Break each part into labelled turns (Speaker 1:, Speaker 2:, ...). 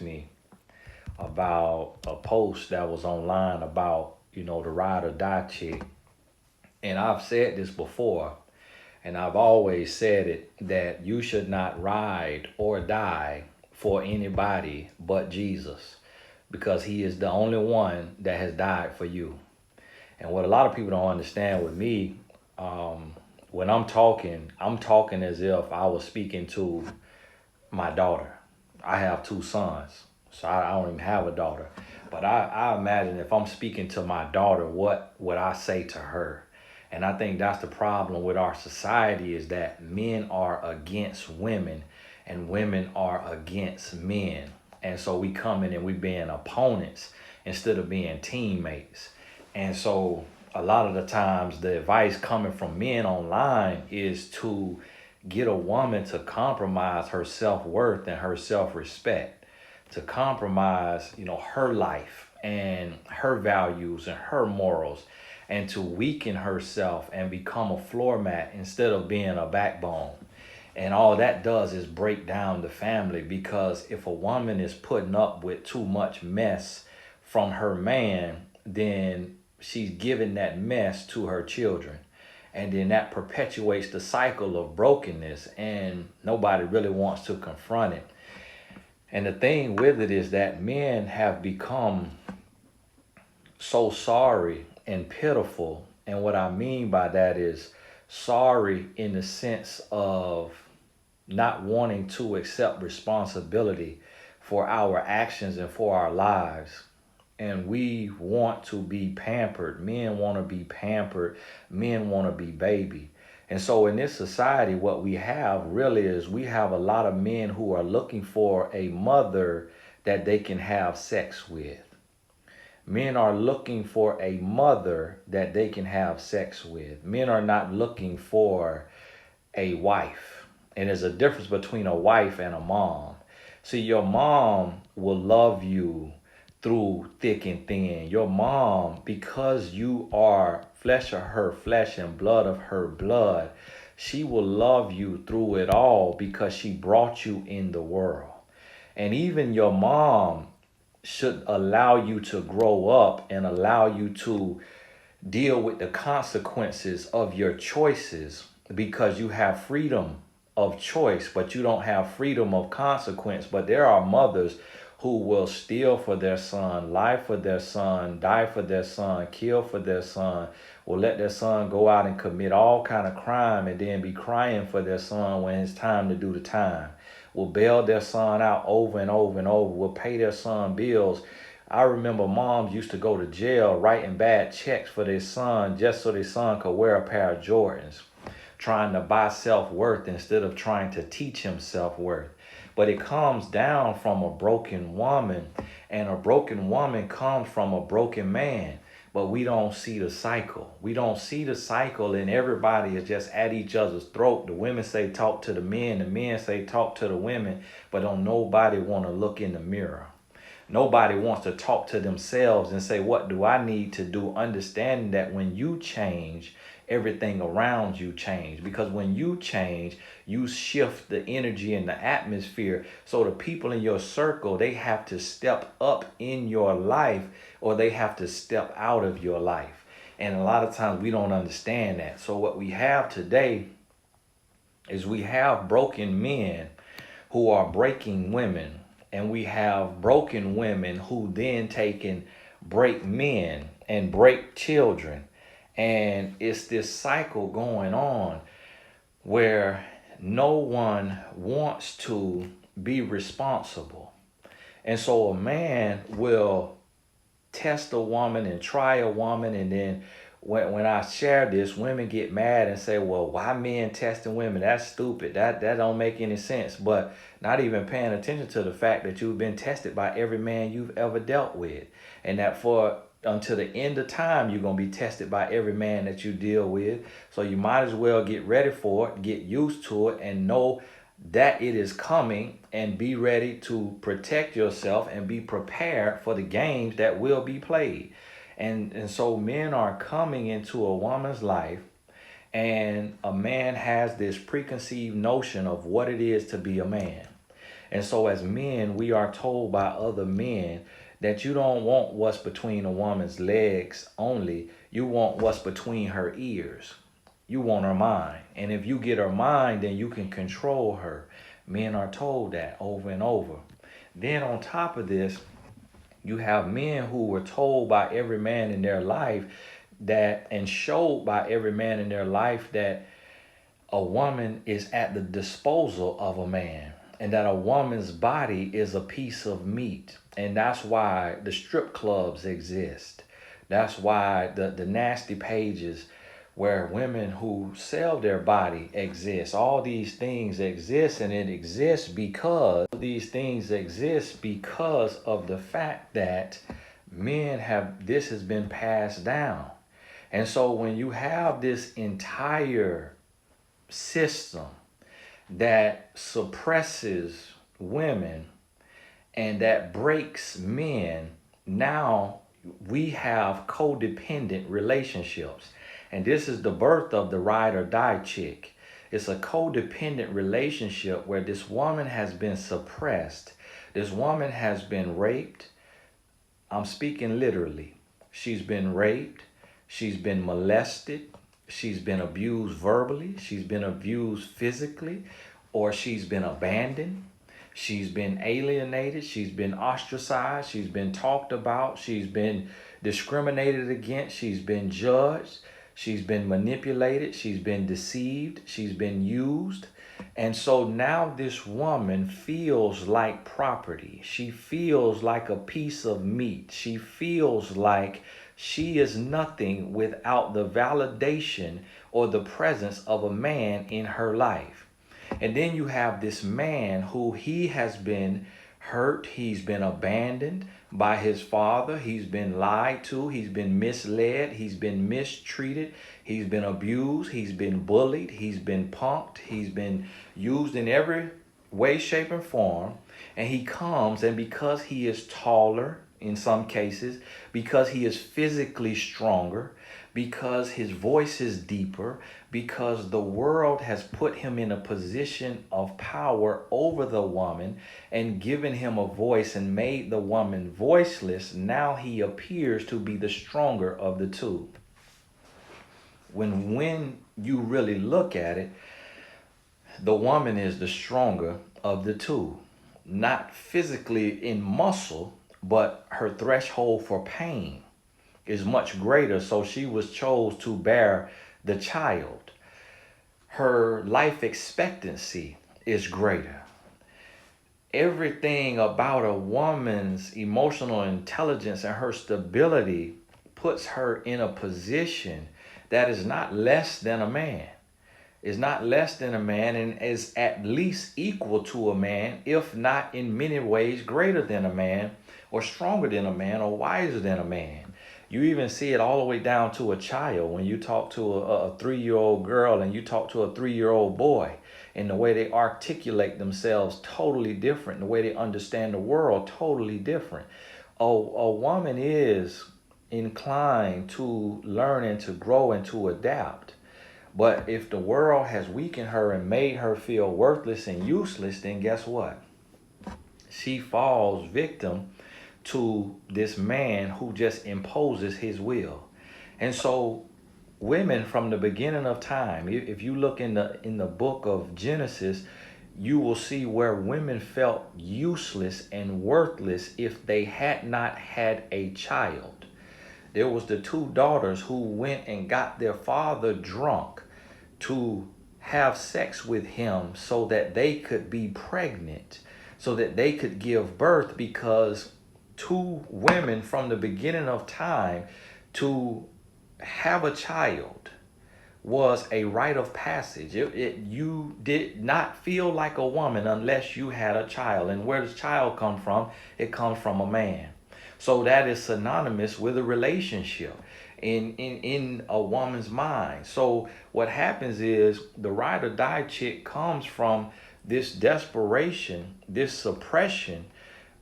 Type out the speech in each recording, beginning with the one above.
Speaker 1: Me about a post that was online about, the ride or die chick. And I've said this before, and I've always said it that you should not ride or die for anybody but Jesus because he is the only one that has died for you. And what a lot of people don't understand with me, when I'm talking as if I was speaking to my daughter. I have two sons, so I don't even have a daughter. But I imagine if I'm speaking to my daughter, what would I say to her? And I think that's the problem with our society is that men are against women and women are against men. And so we come in and we being opponents instead of being teammates. And so a lot of the times the advice coming from men online is to get a woman to compromise her self-worth and her self-respect, to compromise, her life and her values and her morals, and to weaken herself and become a floor mat instead of being a backbone. And all that does is break down the family because if a woman is putting up with too much mess from her man, then she's giving that mess to her children. And then that perpetuates the cycle of brokenness, and nobody really wants to confront it. And the thing with it is that men have become so sorry and pitiful. And what I mean by that is sorry in the sense of not wanting to accept responsibility for our actions and for our lives. And we want to be pampered. Men want to be pampered. Men want to be baby. And so in this society, what we have really is we have a lot of men who are looking for a mother that they can have sex with. Men are looking for a mother that they can have sex with. Men are not looking for a wife. And there's a difference between a wife and a mom. See, your mom will love you through thick and thin. Your mom, because you are flesh of her flesh and blood of her blood, she will love you through it all because she brought you in the world. And even your mom should allow you to grow up and allow you to deal with the consequences of your choices because you have freedom of choice, but you don't have freedom of consequence. But there are mothers who will steal for their son, lie for their son, die for their son, kill for their son, will let their son go out and commit all kind of crime and then be crying for their son when it's time to do the time, will bail their son out over and over and over, will pay their son bills. I remember moms used to go to jail writing bad checks for their son just so their son could wear a pair of Jordans, trying to buy self-worth instead of trying to teach him self-worth. But it comes down from a broken woman, and a broken woman comes from a broken man. But we don't see the cycle. We don't see the cycle, and everybody is just at each other's throat. The women say talk to the men say talk to the women, but don't nobody want to look in the mirror. Nobody wants to talk to themselves and say, what do I need to do? Understanding that when you change, everything around you change. Because when you change, you shift the energy in the atmosphere. So the people in your circle, they have to step up in your life or they have to step out of your life. And a lot of times we don't understand that. So what we have today is we have broken men who are breaking women, and we have broken women who then take and break men and break children. And it's this cycle going on where no one wants to be responsible. And so a man will test a woman and try a woman, and then when I share this, women get mad and say, well, why men testing women? That's stupid. That don't make any sense. But not even paying attention to the fact that you've been tested by every man you've ever dealt with. And that for until the end of time, you're going to be tested by every man that you deal with. So you might as well get ready for it, get used to it, and know that it is coming, and be ready to protect yourself and be prepared for the games that will be played. And so men are coming into a woman's life, and a man has this preconceived notion of what it is to be a man. And so as men, we are told by other men that you don't want what's between a woman's legs only. You want what's between her ears. You want her mind. And if you get her mind, then you can control her. Men are told that over and over. Then on top of this, you have men who were told by every man in their life that, and showed by every man in their life, that a woman is at the disposal of a man, and that a woman's body is a piece of meat. And that's why the strip clubs exist. That's why the nasty pages where women who sell their body exist. All these things exist, and it exists because these things exist because of the fact that this has been passed down. And so when you have this entire system that suppresses women and that breaks men, now we have codependent relationships. And this is the birth of the ride or die chick. It's a codependent relationship where this woman has been suppressed. This woman has been raped. I'm speaking literally. She's been raped. She's been molested. She's been abused verbally. She's been abused physically, or she's been abandoned. She's been alienated. She's been ostracized. She's been talked about. She's been discriminated against. She's been judged. She's been manipulated. She's been deceived. She's been used. And so now this woman feels like property. She feels like a piece of meat. She feels like she is nothing without the validation or the presence of a man in her life. And then you have this man who he has been hurt. He's been abandoned by his father. He's been lied to. He's been misled. He's been mistreated. He's been abused. He's been bullied. He's been punked. He's been used in every way, shape, and form. And he comes, and because he is taller in some cases, because he is physically stronger, because his voice is deeper, because the world has put him in a position of power over the woman and given him a voice and made the woman voiceless, now he appears to be the stronger of the two. When you really look at it, the woman is the stronger of the two. Not physically in muscle, but her threshold for pain is much greater, so she was chose to bear the child. Her life expectancy is greater. Everything about a woman's emotional intelligence and her stability puts her in a position that is not less than a man. Is not less than a man, and is at least equal to a man, if not in many ways greater than a man, or stronger than a man, or wiser than a man. You even see it all the way down to a child. When you talk to a 3-year-old girl and you talk to a 3-year-old boy, and the way they articulate themselves totally different, the way they understand the world totally different. A woman is inclined to learn and to grow and to adapt. But if the world has weakened her and made her feel worthless and useless, then guess what? She falls victim to this man who just imposes his will. And so women from the beginning of time, if you look in the book of Genesis, you will see where women felt useless and worthless if they had not had a child. There was the 2 daughters who went and got their father drunk to have sex with him so that they could be pregnant, so that they could give birth, because 2 women from the beginning of time, to have a child was a rite of passage. You did not feel like a woman unless you had a child. And where does child come from? It comes from a man. So that is synonymous with a relationship in a woman's mind. So what happens is the ride or die chick comes from this desperation, this suppression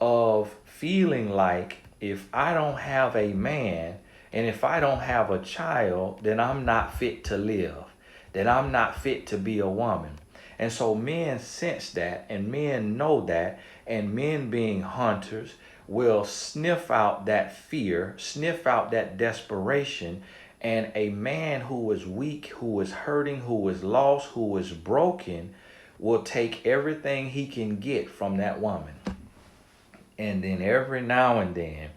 Speaker 1: of feeling like, if I don't have a man and if I don't have a child, then I'm not fit to live, that I'm not fit to be a woman. And so men sense that, and men know that, and men being hunters will sniff out that fear, sniff out that desperation. And a man who is weak, who is hurting, who is lost, who is broken, will take everything he can get from that woman. And then every now and then,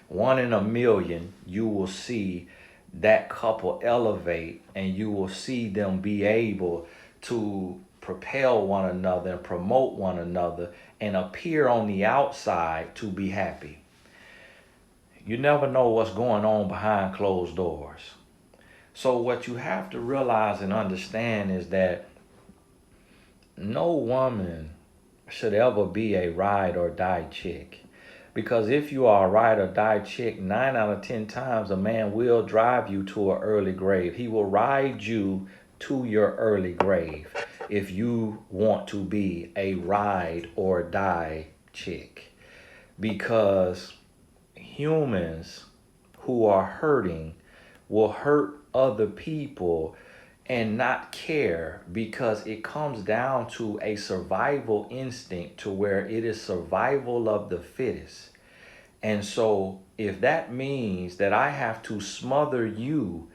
Speaker 1: one in a million, you will see that couple elevate, and you will see them be able to propel one another and promote one another and appear on the outside to be happy. You never know what's going on behind closed doors. So what you have to realize and understand is that no woman should ever be a ride or die chick. Because if you are a ride or die chick, 9 out of 10 times a man will drive you to an early grave. He will ride you to your early grave if you want to be a ride or die chick. Because humans who are hurting will hurt other people and not care, because it comes down to a survival instinct to where it is survival of the fittest. And so if that means that I have to smother you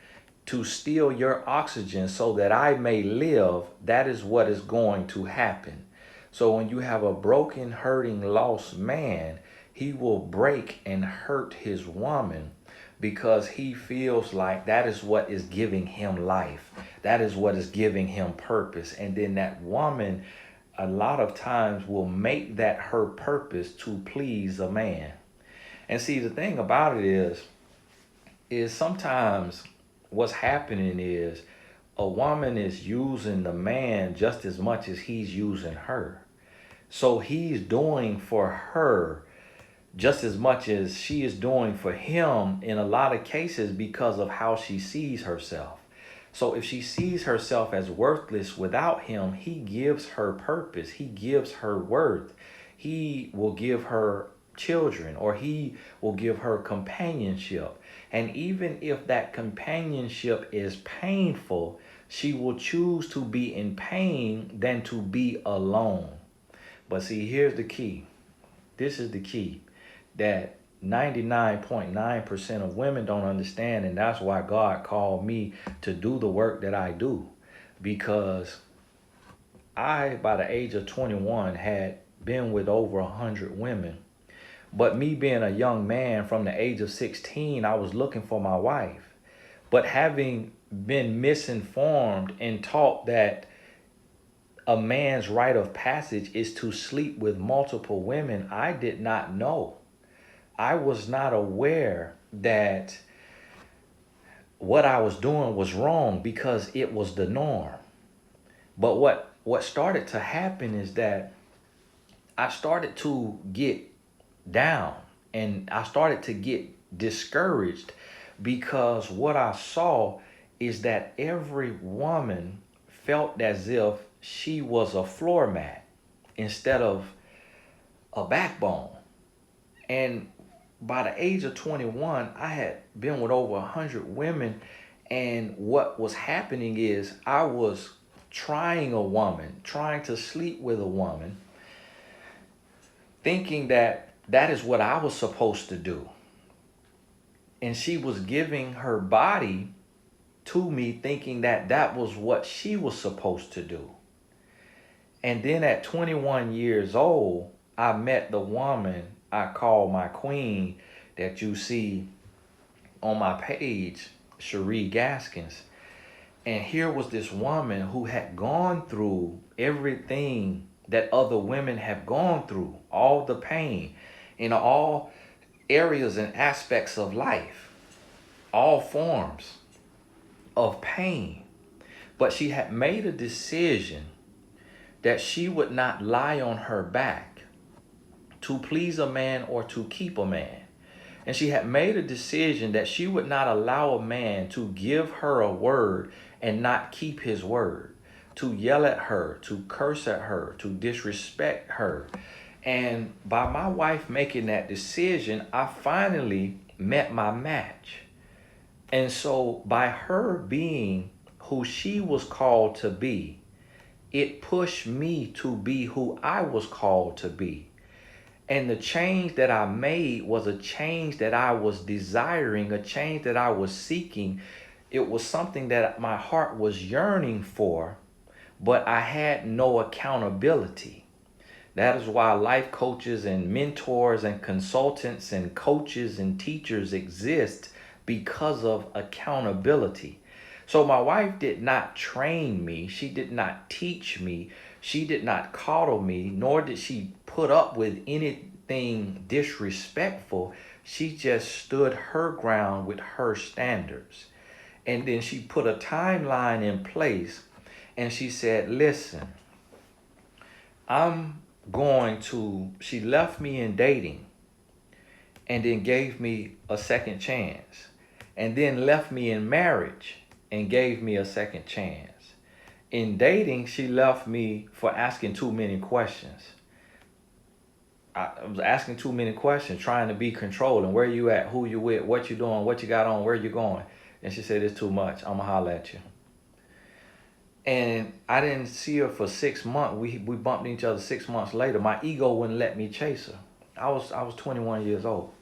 Speaker 1: to steal your oxygen so that I may live, that is what is going to happen. So when you have a broken, hurting, lost man, he will break and hurt his woman because he feels like that is what is giving him life. That is what is giving him purpose. And then that woman, a lot of times, will make that her purpose to please a man. And see, the thing about it is sometimes what's happening is a woman is using the man just as much as he's using her. So he's doing for her just as much as she is doing for him in a lot of cases because of how she sees herself. So if she sees herself as worthless without him, he gives her purpose. He gives her worth. He will give her children, or he will give her companionship. And even if that companionship is painful, she will choose to be in pain than to be alone. But see, here's the key. This is the key that 99.9% of women don't understand, and that's why God called me to do the work that I do. Because I, by the age of 21, had been with over 100 women. But me being a young man from the age of 16, I was looking for my wife. But having been misinformed and taught that a man's rite of passage is to sleep with multiple women, I did not know. I was not aware that what I was doing was wrong because it was the norm. But what started to happen is that I started to get down and I started to get discouraged, because what I saw is that every woman felt as if she was a floor mat instead of a backbone. And by the age of 21, I had been with over 100 women. And what was happening is I was trying to sleep with a woman, thinking that that is what I was supposed to do. And she was giving her body to me, thinking that that was what she was supposed to do. And then at 21 years old, I met the woman I call my queen that you see on my page, Gaskins. And here was this woman who had gone through everything that other women have gone through, all the pain in all areas and aspects of life, all forms of pain. But she had made a decision that she would not lie on her back to please a man or to keep a man. And she had made a decision that she would not allow a man to give her a word and not keep his word, to yell at her, to curse at her, to disrespect her. And by my wife making that decision, I finally met my match. And so by her being who she was called to be, it pushed me to be who I was called to be. And the change that I made was a change that I was desiring, a change that I was seeking. It was something that my heart was yearning for, but I had no accountability. That is why life coaches and mentors and consultants and coaches and teachers exist, because of accountability. So my wife did not train me. She did not teach me. She did not coddle me, nor did she put up with anything disrespectful. She just stood her ground with her standards. And then she put a timeline in place, and she said, listen, she left me in dating and then gave me a second chance, and then left me in marriage and gave me a second chance. In dating, she left me for asking too many questions. I was asking too many questions, trying to be controlling. Where you at? Who you with? What you doing? What you got on? Where you going? And she said, it's too much. I'm going to holler at you. And I didn't see her for 6 months. We bumped each other 6 months later. My ego wouldn't let me chase her. I was 21 years old.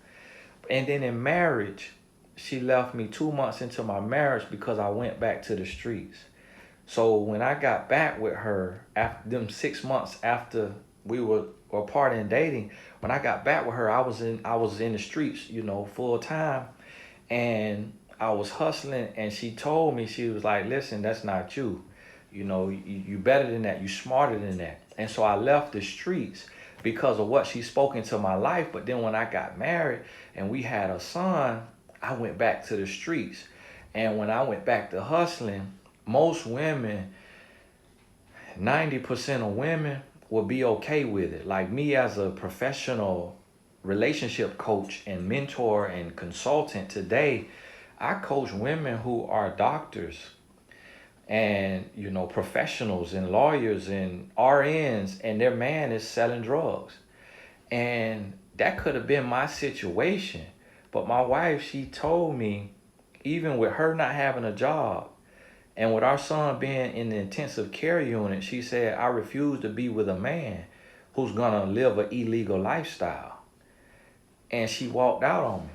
Speaker 1: And then in marriage, she left me 2 months into my marriage because I went back to the streets. So when I got back with her, after them 6 months after we were apart and dating, when I got back with her, I was in the streets, full time, and I was hustling. And she told me, she was like, listen, that's not you. You better than that. You smarter than that. And so I left the streets because of what she spoke into my life. But then when I got married and we had a son, I went back to the streets. And when I went back to hustling, most women, 90% of women will be okay with it. Like me, as a professional relationship coach and mentor and consultant today, I coach women who are doctors and professionals and lawyers and RNs, and their man is selling drugs. And that could have been my situation. But my wife, she told me, even with her not having a job and with our son being in the intensive care unit, she said, I refuse to be with a man who's gonna live an illegal lifestyle. And she walked out on me.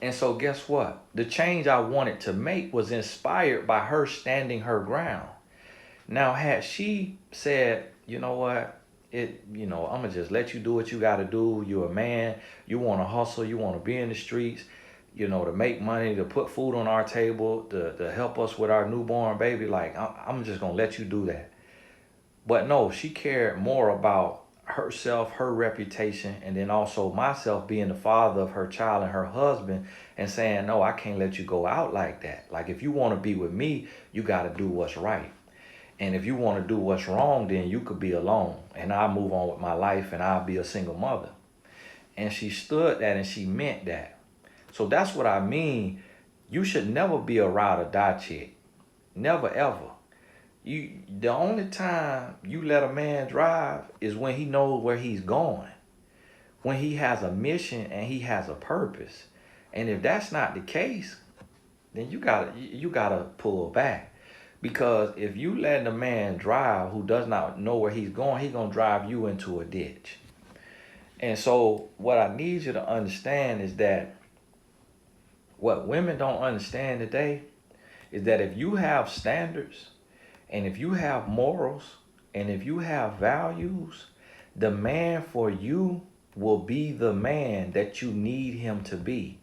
Speaker 1: And so guess what? The change I wanted to make was inspired by her standing her ground. Now, had she said, you know what, I'm gonna just let you do what you gotta do. You're a man, you wanna hustle, you wanna be in the streets, to make money, to put food on our table, to help us with our newborn baby. Like, I'm just gonna let you do that. But no, she cared more about herself, her reputation, and then also myself being the father of her child and her husband, and saying, no, I can't let you go out like that. Like, if you want to be with me, you got to do what's right. And if you want to do what's wrong, then you could be alone and I'll move on with my life and I'll be a single mother. And she stood that and she meant that. So that's what I mean. You should never be a ride or die chick. Never, ever. The only time you let a man drive is when he knows where he's going, when he has a mission and he has a purpose. And if that's not the case, then you gotta pull back. Because if you let a man drive who does not know where he's going, he's gonna drive you into a ditch. And so what I need you to understand is that what women don't understand today is that if you have standards, and if you have morals, and if you have values, the man for you will be the man that you need him to be.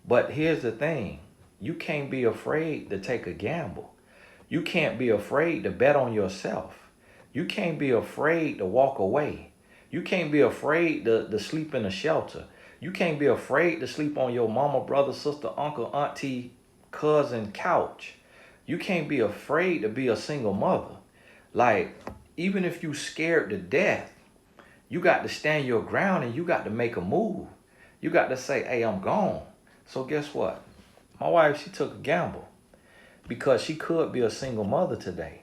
Speaker 1: But here's the thing. You can't be afraid to take a gamble. You can't be afraid to bet on yourself. You can't be afraid to walk away. You can't be afraid to sleep in a shelter. You can't be afraid to sleep on your mama, brother, sister, uncle, auntie, cousin couch. You can't be afraid to be a single mother. Like, even if you scared to death, you got to stand your ground and you got to make a move. You got to say, hey, I'm gone. So guess what? My wife, she took a gamble because she could be a single mother today.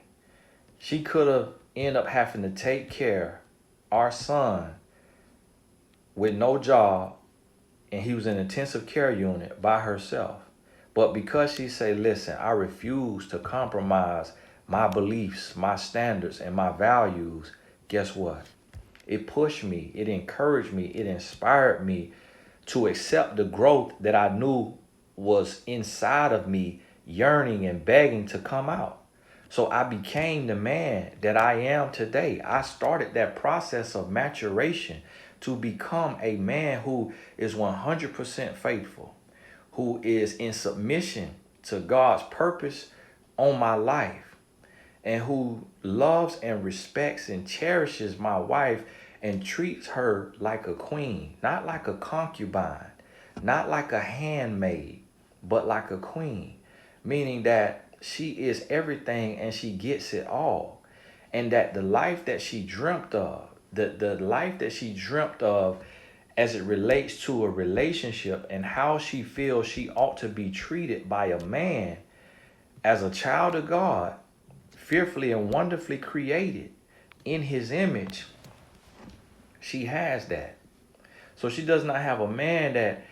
Speaker 1: She could have ended up having to take care of our son with no job, and he was in an intensive care unit by herself. But because she said, listen, I refuse to compromise my beliefs, my standards, and my values, guess what? It pushed me, it encouraged me, it inspired me to accept the growth that I knew was inside of me, yearning and begging to come out. So I became the man that I am today. I started that process of maturation to become a man who is 100% faithful, who is in submission to God's purpose on my life, and who loves and respects and cherishes my wife and treats her like a queen, not like a concubine, not like a handmaid, but like a queen, meaning that she is everything and she gets it all. And that the life that she dreamt of, the life that she dreamt of as it relates to a relationship and how she feels she ought to be treated by a man as a child of God, fearfully and wonderfully created in his image, she has that. So she does not have a man that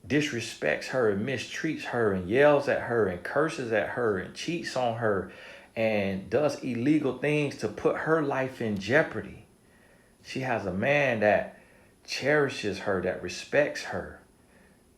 Speaker 1: disrespects her and mistreats her and yells at her and curses at her and cheats on her and does illegal things to put her life in jeopardy. She has a man that cherishes her, that respects her,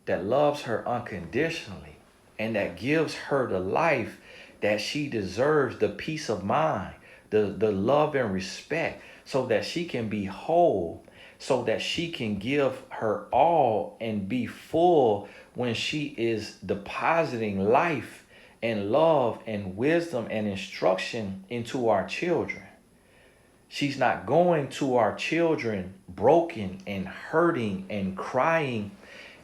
Speaker 1: that loves her unconditionally, and that gives her the life that she deserves, the peace of mind, the love and respect, so that she can be whole, so that she can give her all and be full when she is depositing life and love and wisdom and instruction into our children. She's not going to our children broken and hurting and crying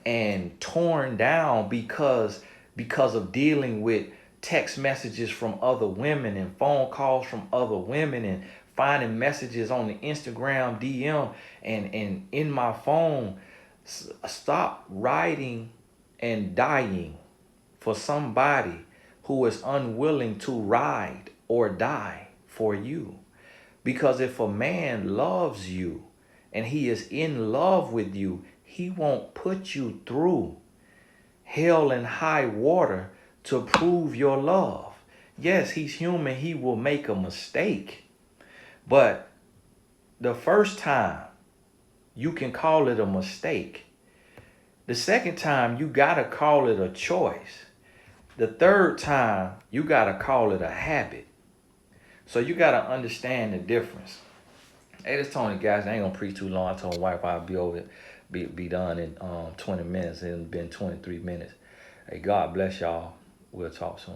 Speaker 1: and torn down because of dealing with text messages from other women and phone calls from other women and finding messages on the Instagram DM and in my phone. Stop writing and dying for somebody who is unwilling to ride or die for you. Because if a man loves you and he is in love with you, he won't put you through hell and high water to prove your love. Yes, he's human. He will make a mistake. But the first time, you can call it a mistake. The second time, you got to call it a choice. The third time, you got to call it a habit. So you got to understand the difference. Hey, this Tony, guys. I ain't going to preach too long. I told my wife I'll be over, be done in 20 minutes. It's been 23 minutes. Hey, God bless y'all. We'll talk soon.